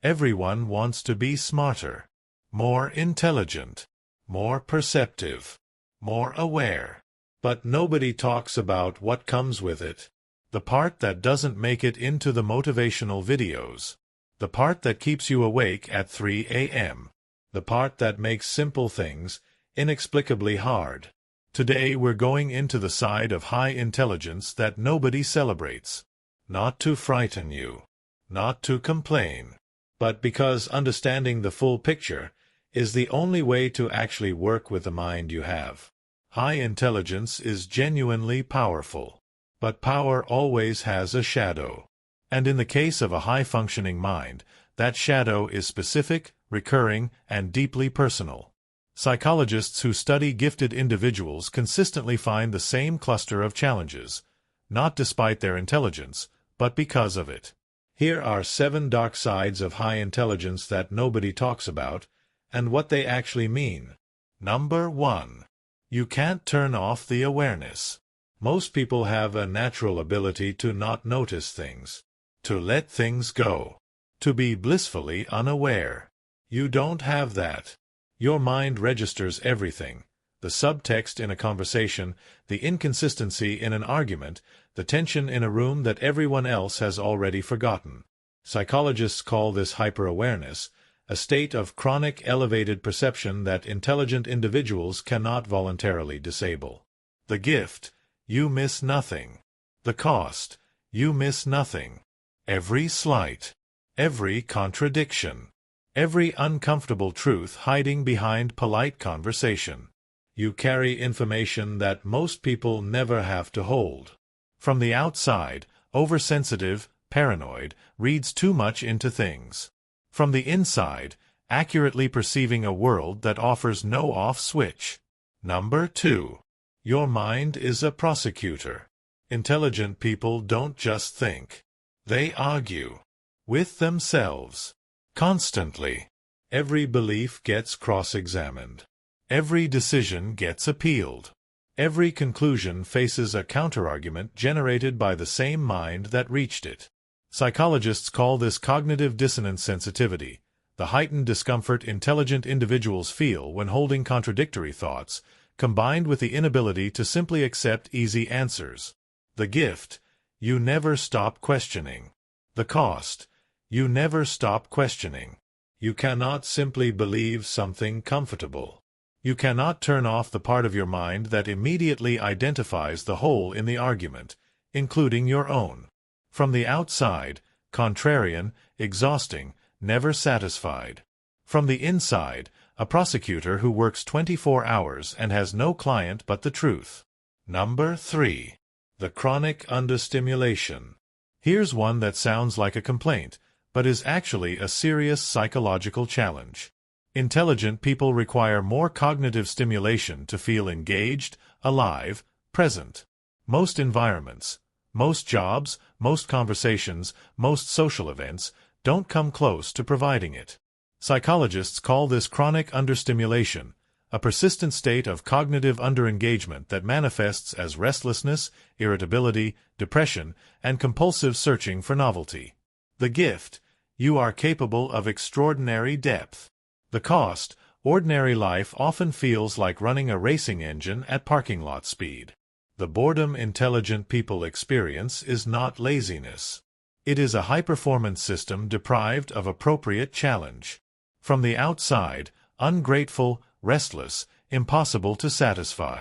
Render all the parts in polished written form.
Everyone wants to be smarter, more intelligent, more perceptive, more aware. But nobody talks about what comes with it. The part that doesn't make it into the motivational videos. The part that keeps you awake at 3 a.m. The part that makes simple things inexplicably hard. Today we're going into the side of high intelligence that nobody celebrates. Not to frighten you, not to complain, but because understanding the full picture is the only way to actually work with the mind you have. High intelligence is genuinely powerful, but power always has a shadow. And in the case of a high-functioning mind, that shadow is specific, recurring, and deeply personal. Psychologists who study gifted individuals consistently find the same cluster of challenges, not despite their intelligence, but because of it. Here are 7 dark sides of high intelligence that nobody talks about, and what they actually mean. Number 1. You can't turn off the awareness. Most people have a natural ability to not notice things, to let things go, to be blissfully unaware. You don't have that. Your mind registers everything: the subtext in a conversation, the inconsistency in an argument, the tension in a room that everyone else has already forgotten. Psychologists call this hyperawareness, a state of chronic elevated perception that intelligent individuals cannot voluntarily disable. The gift: you miss nothing. The cost: you miss nothing. Every slight, every contradiction, every uncomfortable truth hiding behind polite conversation. You carry information that most people never have to hold. From the outside, oversensitive, paranoid, reads too much into things. From the inside, accurately perceiving a world that offers no off switch. Number 2. Your mind is a prosecutor. Intelligent people don't just think. They argue. With themselves. Constantly. Every belief gets cross-examined. Every decision gets appealed. Every conclusion faces a counterargument generated by the same mind that reached it. Psychologists call this cognitive dissonance sensitivity, the heightened discomfort intelligent individuals feel when holding contradictory thoughts, combined with the inability to simply accept easy answers. The gift: you never stop questioning. The cost: you never stop questioning. You cannot simply believe something comfortable. You cannot turn off the part of your mind that immediately identifies the hole in the argument, including your own. From the outside, contrarian, exhausting, never satisfied. From the inside, a prosecutor who works 24 hours and has no client but the truth. Number 3. The chronic understimulation. Here's one that sounds like a complaint, but is actually a serious psychological challenge. Intelligent people require more cognitive stimulation to feel engaged, alive, present. Most environments, most jobs, most conversations, most social events don't come close to providing it. Psychologists call this chronic understimulation, a persistent state of cognitive underengagement that manifests as restlessness, irritability, depression, and compulsive searching for novelty. The gift: you are capable of extraordinary depth. The cost: ordinary life often feels like running a racing engine at parking lot speed. The boredom intelligent people experience is not laziness. It is a high-performance system deprived of appropriate challenge. From the outside, ungrateful, restless, impossible to satisfy.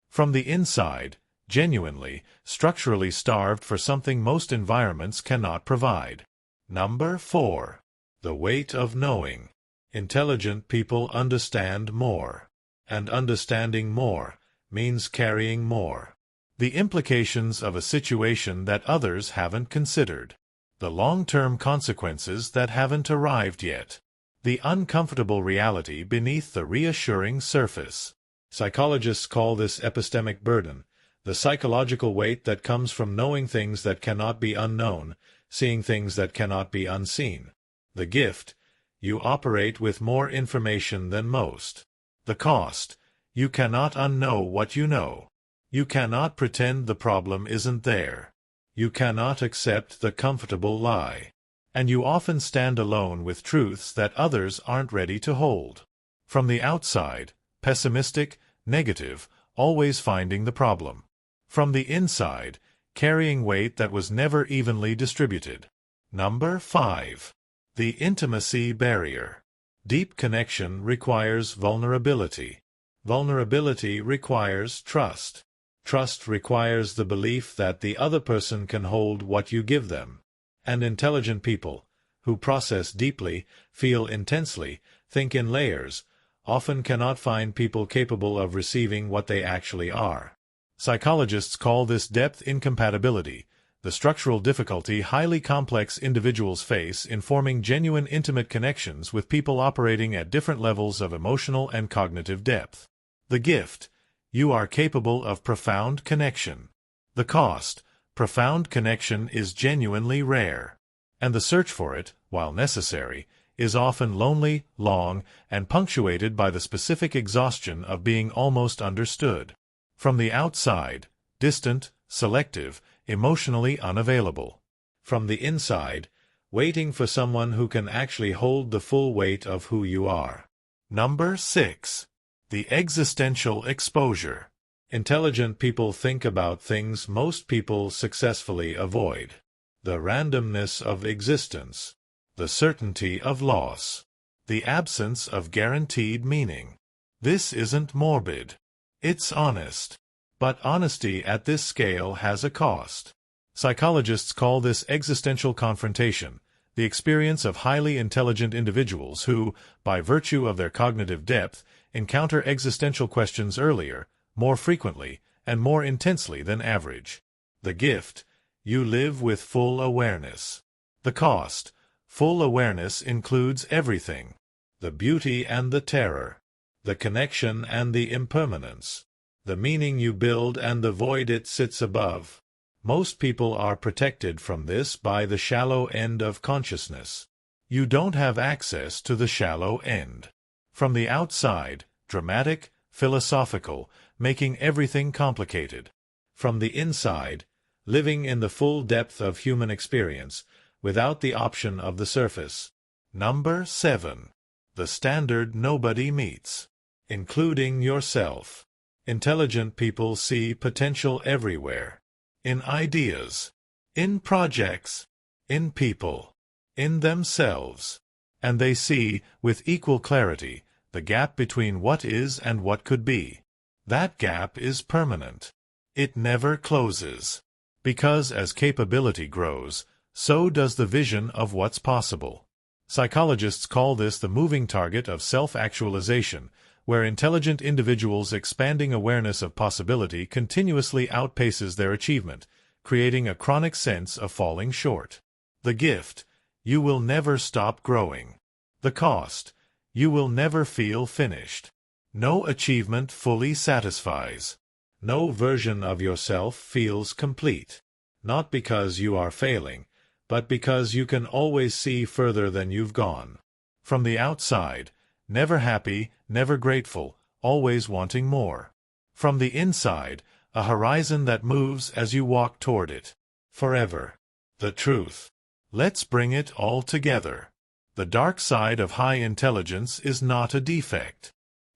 From the inside, genuinely, structurally starved for something most environments cannot provide. Number 4. The weight of knowing. Intelligent people understand more. And understanding more means carrying more. The implications of a situation that others haven't considered. The long-term consequences that haven't arrived yet. The uncomfortable reality beneath the reassuring surface. Psychologists call this epistemic burden, the psychological weight that comes from knowing things that cannot be unknown, seeing things that cannot be unseen. The gift: you operate with more information than most. The cost: you cannot unknow what you know. You cannot pretend the problem isn't there. You cannot accept the comfortable lie. And you often stand alone with truths that others aren't ready to hold. From the outside, pessimistic, negative, always finding the problem. From the inside, carrying weight that was never evenly distributed. Number 5. The intimacy barrier. Deep connection requires vulnerability. Vulnerability requires trust. Trust requires the belief that the other person can hold what you give them. And intelligent people, who process deeply, feel intensely, think in layers, often cannot find people capable of receiving what they actually are. Psychologists call this depth incompatibility, the structural difficulty highly complex individuals face in forming genuine intimate connections with people operating at different levels of emotional and cognitive depth. The gift: you are capable of profound connection. The cost: profound connection is genuinely rare. And the search for it, while necessary, is often lonely, long, and punctuated by the specific exhaustion of being almost understood. From the outside, distant, selective, emotionally unavailable. From the inside, waiting for someone who can actually hold the full weight of who you are. Number 6. The existential exposure. Intelligent people think about things most people successfully avoid. The randomness of existence. The certainty of loss. The absence of guaranteed meaning. This isn't morbid. It's honest. But honesty at this scale has a cost. Psychologists call this existential confrontation, the experience of highly intelligent individuals who, by virtue of their cognitive depth, encounter existential questions earlier, more frequently, and more intensely than average. The gift: you live with full awareness. The cost: full awareness includes everything. The beauty and the terror. The connection and the impermanence. The meaning you build and the void it sits above. Most people are protected from this by the shallow end of consciousness. You don't have access to the shallow end. From the outside, dramatic, philosophical, making everything complicated. From the inside, living in the full depth of human experience, without the option of the surface. Number 7. The standard nobody meets. Including yourself. Intelligent people see potential everywhere. In ideas. In projects. In people. In themselves. And they see, with equal clarity, the gap between what is and what could be. That gap is permanent. It never closes. Because as capability grows, so does the vision of what's possible. Psychologists call this the moving target of self-actualization, where intelligent individuals' expanding awareness of possibility continuously outpaces their achievement, creating a chronic sense of falling short. The gift: you will never stop growing. The cost: you will never feel finished. No achievement fully satisfies. No version of yourself feels complete. Not because you are failing, but because you can always see further than you've gone. From the outside, never happy, never grateful, always wanting more. From the inside, a horizon that moves as you walk toward it. Forever. The truth. Let's bring it all together. The dark side of high intelligence is not a defect.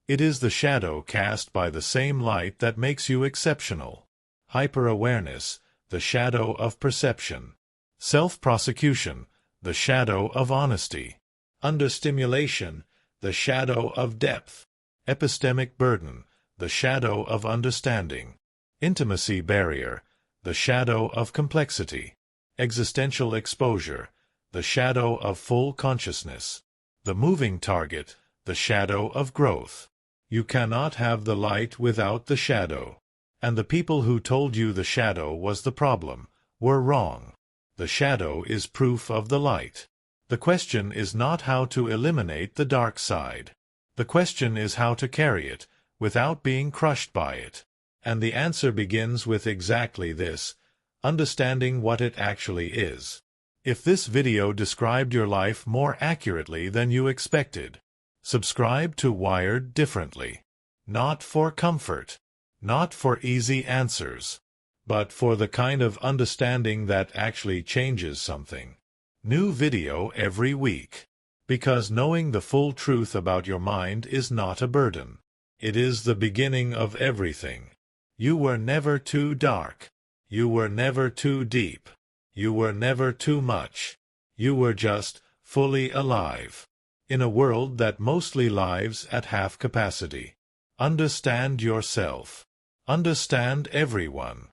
It is the shadow cast by the same light that makes you exceptional. Hyperawareness, the shadow of perception. Self-prosecution, the shadow of honesty. Understimulation, the shadow of depth. Epistemic burden, the shadow of understanding. Intimacy barrier, the shadow of complexity. Existential exposure, the shadow of full consciousness. The moving target, the shadow of growth. You cannot have the light without the shadow. And the people who told you the shadow was the problem were wrong. The shadow is proof of the light. The question is not how to eliminate the dark side. The question is how to carry it, without being crushed by it. And the answer begins with exactly this: understanding what it actually is. If this video described your life more accurately than you expected, subscribe to Wired Differently. Not for comfort, not for easy answers, but for the kind of understanding that actually changes something. New video every week. Because knowing the full truth about your mind is not a burden. It is the beginning of everything. You were never too dark. You were never too deep. You were never too much. You were just fully alive. In a world that mostly lives at half capacity. Understand yourself. Understand everyone.